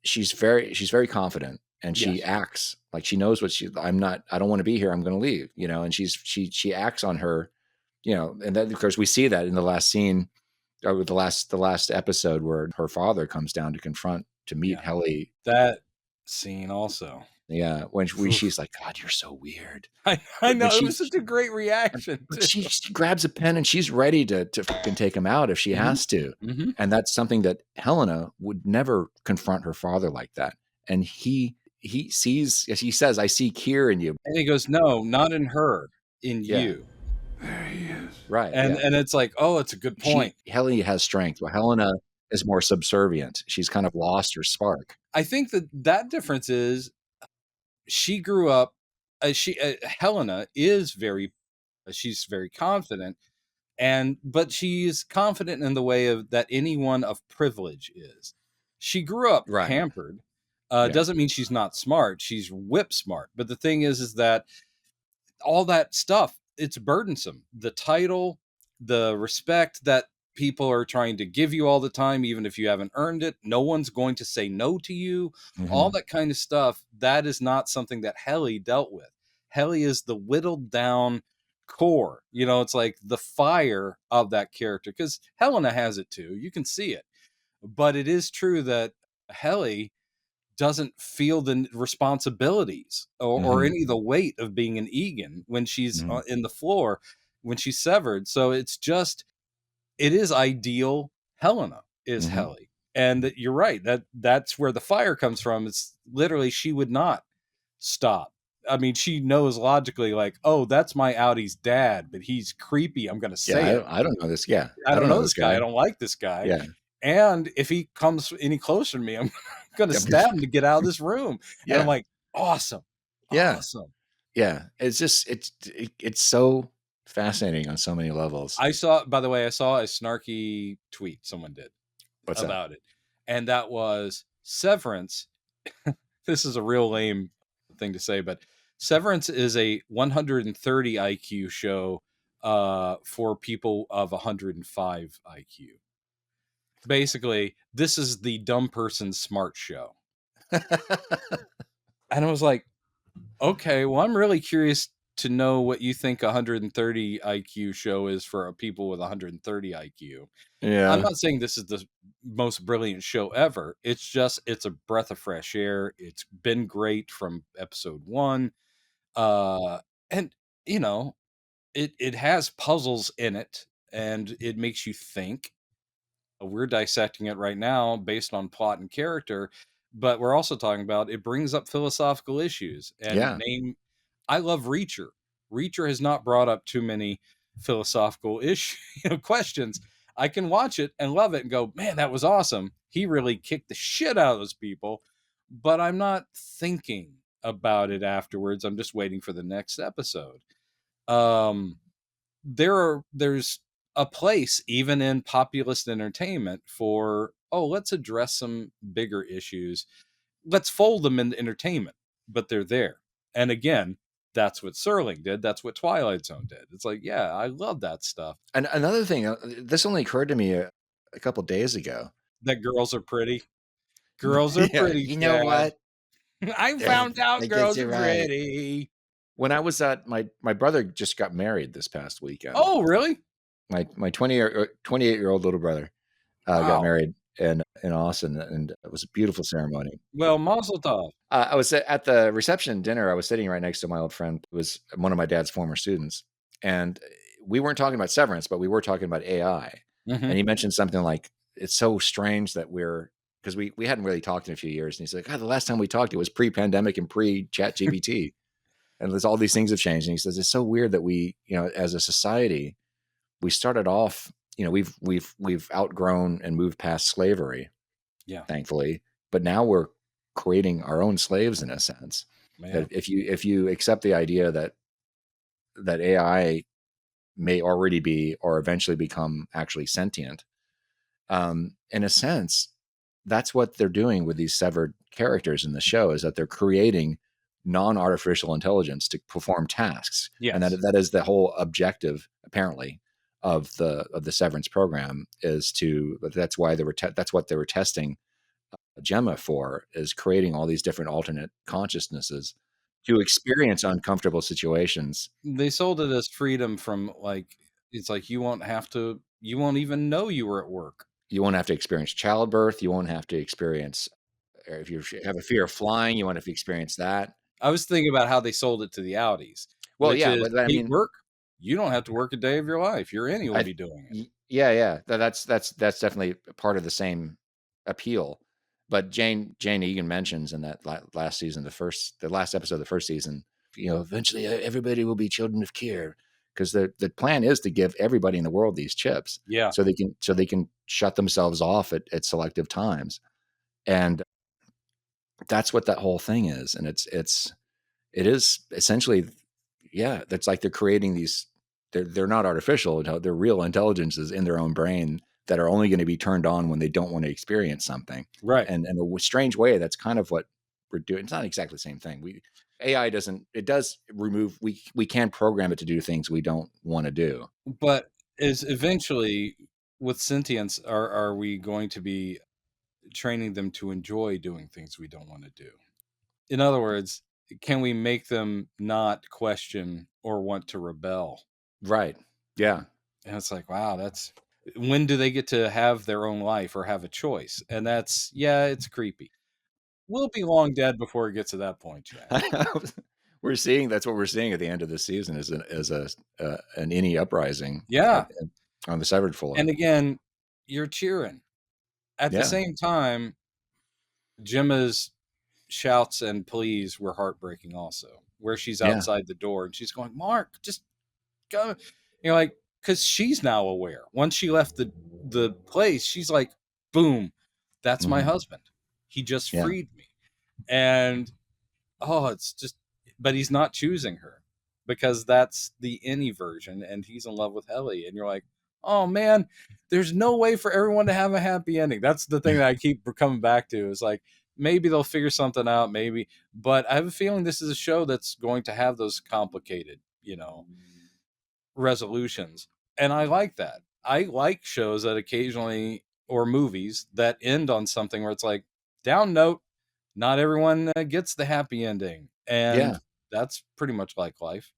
she's very confident, and she acts like she knows what I don't want to be here. I'm going to leave, and she acts on her, and then of course we see that in the last scene, or the last episode, where her father comes down to meet Heli. That scene also. Yeah, when she's like, God, you're so weird. I know, it was such a great reaction. She grabs a pen and she's ready to fucking take him out if she has to. And that's something that Helena would never confront her father like that. And he says, I see Kier in you. And he goes, no, not in her, in you. There he is. Right. And it's like, oh, it's a good point. Heli has strength, while Helena is more subservient. She's kind of lost her spark. I think that difference is, she grew up, Helena is she's very confident, but she's confident in the way of that anyone of privilege is. She grew up pampered. Doesn't mean she's not smart. She's whip smart. But the thing is that all that stuff, it's burdensome. The title, the respect that people are trying to give you all the time, even if you haven't earned it, no one's going to say no to you. All that kind of stuff, that is not something that Heli dealt with. Heli is the whittled down core. It's like the fire of that character, because Helena has it too. You can see it. But it is true that Heli doesn't feel the responsibilities or any of the weight of being an Egan when she's in the floor, when she's severed. So it is ideal. Helena is Heli. And you're right. That's where the fire comes from. It's literally, she would not stop. I mean, she knows logically, like, oh, that's my Audi's dad, but he's creepy. I'm going to say it. I don't know this. Yeah. I don't know this guy. I don't like this guy. Yeah. And if he comes any closer to me, I'm going to stab him to get out of this room. Yeah. And I'm like, awesome. Yeah. Awesome. Yeah. It's just, it's so fascinating on so many levels. By the way, I saw a snarky tweet someone did about it. And that was Severance. This is a real lame thing to say, but Severance is a 130 IQ show for people of 105 IQ. Basically, this is the dumb person's smart show. And I was like, okay, well, I'm really curious to know what you think 130 IQ show is for people with 130 IQ. Yeah. I'm not saying this is the most brilliant show ever. It's a breath of fresh air. It's been great from episode 1. And you know, it has puzzles in it, and it makes you think. We're dissecting it right now based on plot and character, but we're also talking about it brings up philosophical issues. And I love Reacher. Reacher has not brought up too many philosophical questions. I can watch it and love it and go, man, that was awesome. He really kicked the shit out of those people, but I'm not thinking about it afterwards. I'm just waiting for the next episode. There's a place even in populist entertainment for, let's address some bigger issues. Let's fold them into entertainment, but they're there. And again, that's what Serling did. That's what Twilight Zone did. It's like, yeah, I love that stuff. And another thing, this only occurred to me a couple days ago. That girls are pretty. Girls are pretty. You know what? I found out girls are pretty. When I was at my brother just got married this past weekend. Oh, really? My 28-year-old little brother got married in Austin, and it was a beautiful ceremony. Well, mazel tov. I was at the reception dinner. I was sitting right next to my old friend, who was one of my dad's former students, and we weren't talking about Severance, but we were talking about AI. Mm-hmm. And he mentioned something like, it's so strange that because we hadn't really talked in a few years, and he's like, God, the last time we talked, it was pre-pandemic and pre-ChatGPT. And there's all these things have changed. And he says, it's so weird that we, as a society, we started off, we've outgrown and moved past slavery, thankfully, but now we're creating our own slaves in a sense. That if you accept the idea that AI may already be or eventually become actually sentient, in a sense, that's what they're doing with these severed characters in the show, is that they're creating non-artificial intelligence to perform tasks. Yes. And that is the whole objective, apparently, of the Severance program, is that's why that's what they were testing Gemma for, is creating all these different alternate consciousnesses to experience uncomfortable situations. They sold it as freedom from, it's like you won't even know you were at work. You won't have to experience childbirth. You won't have to experience, if you have a fear of flying, you won't have to experience that. I was thinking about how they sold it to the Audis. Well, yeah, but I mean, work. You don't have to work a day of your life. You're in, you'll be doing it. Yeah. That's definitely part of the same appeal. But Jane Egan mentions in that last season, the last episode of the first season, eventually everybody will be children of care, because the plan is to give everybody in the world these chips, so they can shut themselves off at selective times, and that's what that whole thing is. And it is essentially, that's like they're creating these. They're not artificial. They're real intelligences in their own brain that are only going to be turned on when they don't want to experience something. Right. And in a strange way, that's kind of what we're doing. It's not exactly the same thing. AI does remove, we can program it to do things we don't want to do. But is eventually, with sentience, are we going to be training them to enjoy doing things we don't want to do? In other words, can we make them not question or want to rebel? Right. Yeah. And it's like, wow, when do they get to have their own life or have a choice? And it's creepy. We'll be long dead before it gets to that point, Chad. That's what we're seeing at the end of this season, is an innie uprising. On the Severed floor. And again, you're cheering. At the same time, Gemma's shouts and pleas were heartbreaking also, where she's outside the door and she's going, Mark, just go. Because she's now aware. Once she left the place, she's like, boom, that's my husband. He just freed me. And it's just, but he's not choosing her, because that's the innie version, and he's in love with Helly. And you're like, oh man, there's no way for everyone to have a happy ending. That's the thing that I keep coming back to, is like, maybe they'll figure something out, maybe, but I have a feeling this is a show that's going to have those complicated, resolutions. And I like that. I like shows that occasionally, or movies that end on something where it's like, down note, not everyone gets the happy ending. And that's pretty much like life.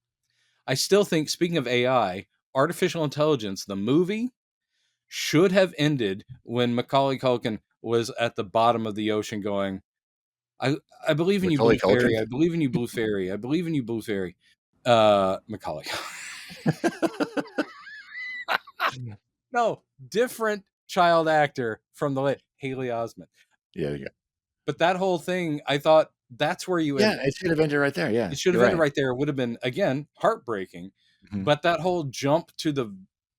I still think, speaking of AI, artificial intelligence, the movie should have ended when Macaulay Culkin was at the bottom of the ocean going, I believe in you, Macaulay Blue Culkin? Fairy. I believe in you, Blue Fairy. I believe in you, Blue Fairy. Macaulay. No, different child actor from the late Haley Osment. Yeah. But that whole thing, I thought that's where you Yeah, it should have ended right there. Yeah. It should have ended right there. It would have been, again, heartbreaking. Mm-hmm. But that whole jump to the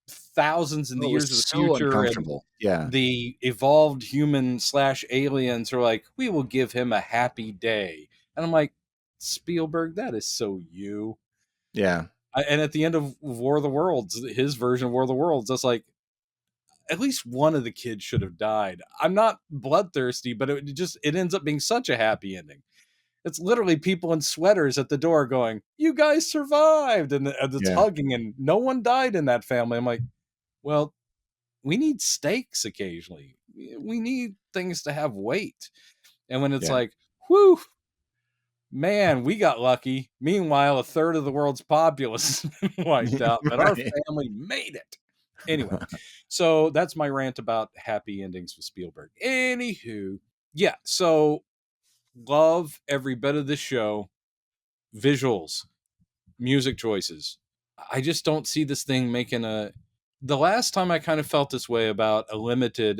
thousands in the years of the future and the evolved human / aliens are like, we will give him a happy day. And I'm like, Spielberg, that is so you. Yeah. And at the end of War of the Worlds, his version of War of the Worlds, that's like, at least one of the kids should have died. I'm not bloodthirsty, but it ends up being such a happy ending. It's literally people in sweaters at the door going, you guys survived. And it's hugging, and no one died in that family. I'm like, well, we need stakes occasionally. We need things to have weight. And when it's like, whew, man, we got lucky. Meanwhile, a third of the world's populace has been wiped out, but our family made it. Anyway, so that's my rant about happy endings with Spielberg. Anywho, yeah, so love every bit of the show. Visuals, music choices. I just don't see this thing making the last time I kind of felt this way about a limited,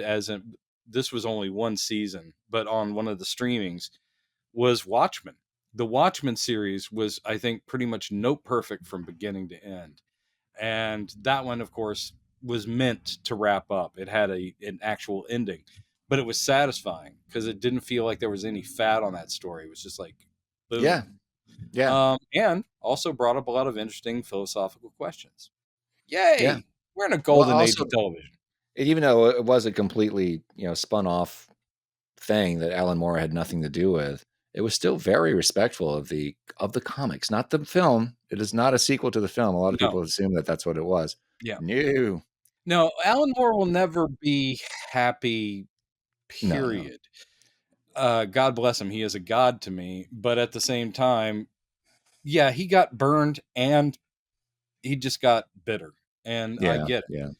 this was only one season, but on one of the streamings, was Watchmen. The Watchmen series was, I think, pretty much note perfect from beginning to end. And that one, of course, was meant to wrap up. It had an actual ending, but it was satisfying because it didn't feel like there was any fat on that story. It was just like, boom. Yeah. And also brought up a lot of interesting philosophical questions. Yay! Yeah. We're in a golden age of television. Even though it was a completely, spun off thing that Alan Moore had nothing to do with, it was still very respectful of the comics, not the film. It is not a sequel to the film. A lot of people assume that that's what it was. Yeah. No, Alan Moore will never be happy, period. No. God bless him. He is a god to me. But at the same time, yeah, he got burned and he just got bitter. And I get it.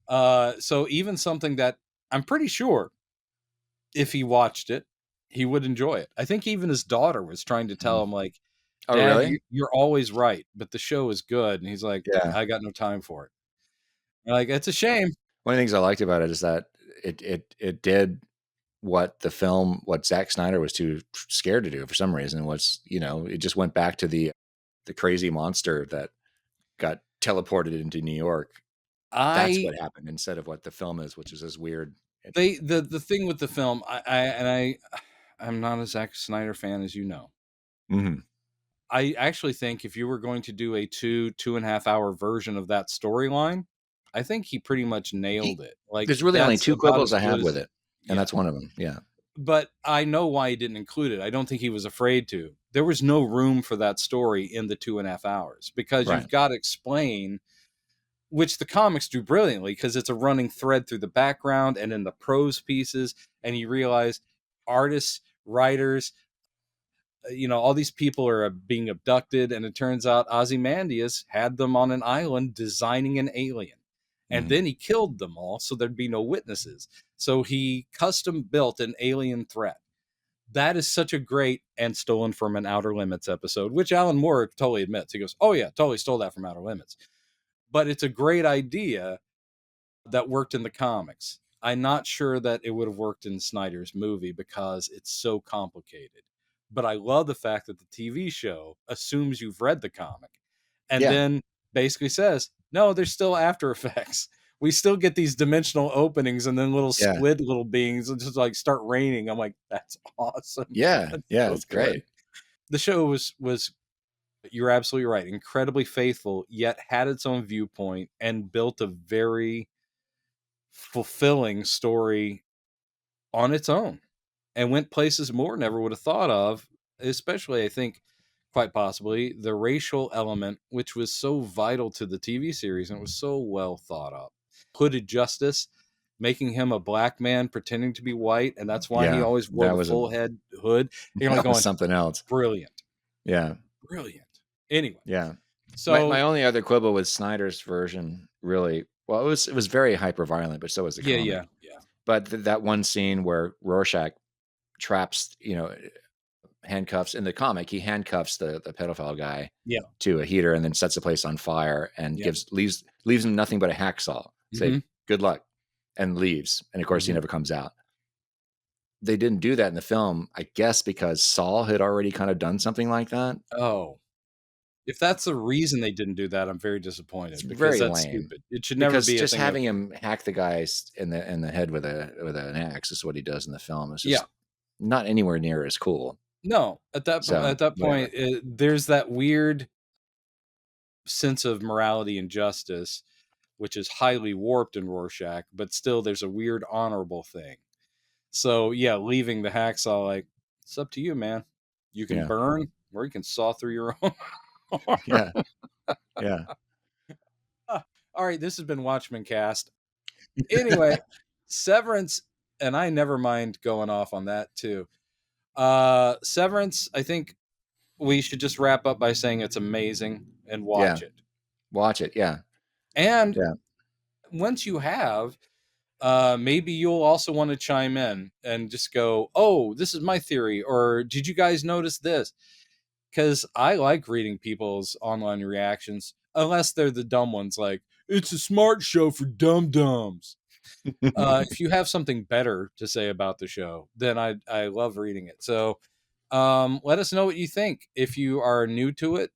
Yeah. So even something that I'm pretty sure if he watched it, he would enjoy it. I think even his daughter was trying to tell him, like, oh, Dad, really? You're always right, but the show is good. And he's like, I got no time for it. Like, it's a shame. One of the things I liked about it is that it did what Zack Snyder was too scared to do for some reason. Was, it just went back to the crazy monster that got teleported into New York. That's what happened instead of what the film is, which is this weird. The thing with the film, I'm not a Zack Snyder fan, as you know. Mm-hmm. I actually think if you were going to do a 2.5 hour version of that storyline, I think he pretty much nailed it. Like, there's really only two quibbles I have with it, and that's one of them. Yeah. But I know why he didn't include it. I don't think he was afraid to. There was no room for that story in the 2.5 hours because you've got to explain, which the comics do brilliantly because it's a running thread through the background and in the prose pieces. And you realize artists, writers, all these people are being abducted. And it turns out Ozymandias had them on an island designing an alien. And then he killed them all so there'd be no witnesses. So he custom built an alien threat. That is such a great, and stolen from an Outer Limits episode, which Alan Moore totally admits. He goes, oh yeah, totally stole that from Outer Limits. But it's a great idea that worked in the comics. I'm not sure that it would have worked in Snyder's movie because it's so complicated. But I love the fact that the TV show assumes you've read the comic and then basically says, no, there's still after effects. We still get these dimensional openings and then little squid little beings just like start raining. I'm like, that's awesome. Yeah. It's great. The show was, you're absolutely right, incredibly faithful, yet had its own viewpoint and built a very fulfilling story on its own and went places Moore never would have thought of, especially, I think, quite possibly, the racial element, which was so vital to the TV series and it was so well thought of. Hooded Justice, making him a black man pretending to be white, and that's why he always wore a full head hood. You're like going, something else. Brilliant. Yeah. Brilliant. Anyway. Yeah. So my only other quibble with Snyder's version, really, well, it was very hyper violent, but so was the comic. Yeah. But that one scene where Rorschach traps, handcuffs in the comic, he handcuffs the pedophile guy to a heater and then sets the place on fire and leaves him nothing but a hacksaw. Say good luck, and leaves. And of course, he never comes out. They didn't do that in the film, I guess, because Saul had already kind of done something like that. Oh, if that's the reason they didn't do that, I'm very disappointed. It's because very that's lame. stupid. It should never be just having him hack the guys in the head with an axe is what he does in the film. It's just not anywhere near as cool. No, at that point, there's that weird sense of morality and justice, which is highly warped in Rorschach, but still there's a weird honorable thing. So yeah, leaving the hacksaw, like, it's up to you, man. You can burn or you can saw through your own arm. Yeah. All right, this has been Watchmen Cast. Anyway, Severance, and I never mind going off on that too. Severance, I think we should just wrap up by saying it's amazing and watch it. Watch it, yeah. And once you have, maybe you'll also want to chime in and just go, oh, this is my theory, or did you guys notice this? Because I like reading people's online reactions, unless they're the dumb ones, like, it's a smart show for dum-dums. If you have something better to say about the show, then I love reading it. So let us know what you think. If you are new to it,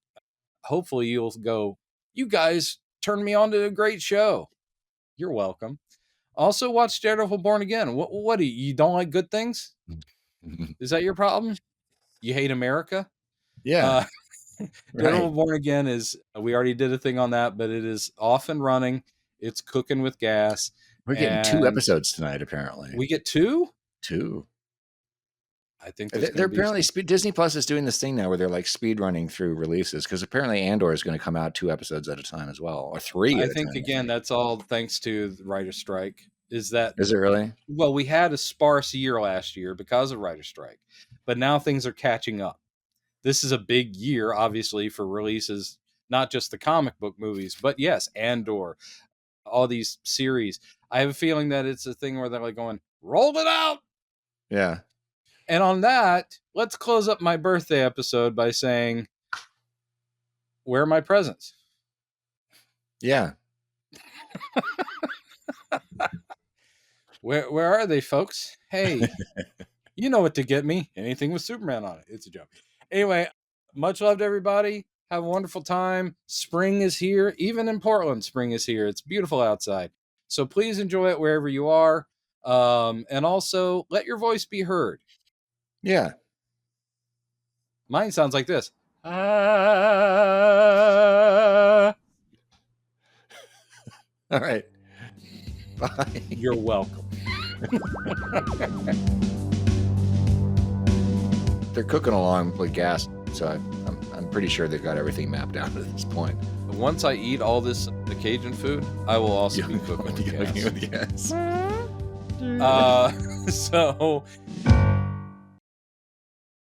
hopefully you'll go, you guys turned me on to a great show. You're welcome. Also, watch Daredevil Born Again. What do you don't like good things? Is that your problem? You hate America? Yeah. Daredevil Born Again is, we already did a thing on that, but it is off and running. It's cooking with gas. We're getting 2 episodes tonight, apparently. We get 2? 2. I think they're apparently Disney Plus is doing this thing now where they're like speed running through releases, because apparently Andor is going to come out 2 episodes at a time as well, or 3. I think again that's all thanks to the writer's strike. Is it really? Well, we had a sparse year last year because of writer's strike, but now things are catching up. This is a big year, obviously, for releases, not just the comic book movies, but yes, Andor, all these series. I have a feeling that it's a thing where they're like going, roll it out. Yeah. And on that, let's close up my birthday episode by saying, where are my presents? Yeah. Where are they, folks? Hey, you know what to get me. Anything with Superman on it. It's a joke. Anyway, much love to everybody. Have a wonderful time. Spring is here. Even in Portland, spring is here. It's beautiful outside. So please enjoy it wherever you are. And also, let your voice be heard. Yeah. Mine sounds like this. All right. Bye. You're welcome. They're cooking along with gas, so I'm pretty sure they've got everything mapped out at this point. Once I eat all this Cajun food, I will also be cooking with gas. With gas. So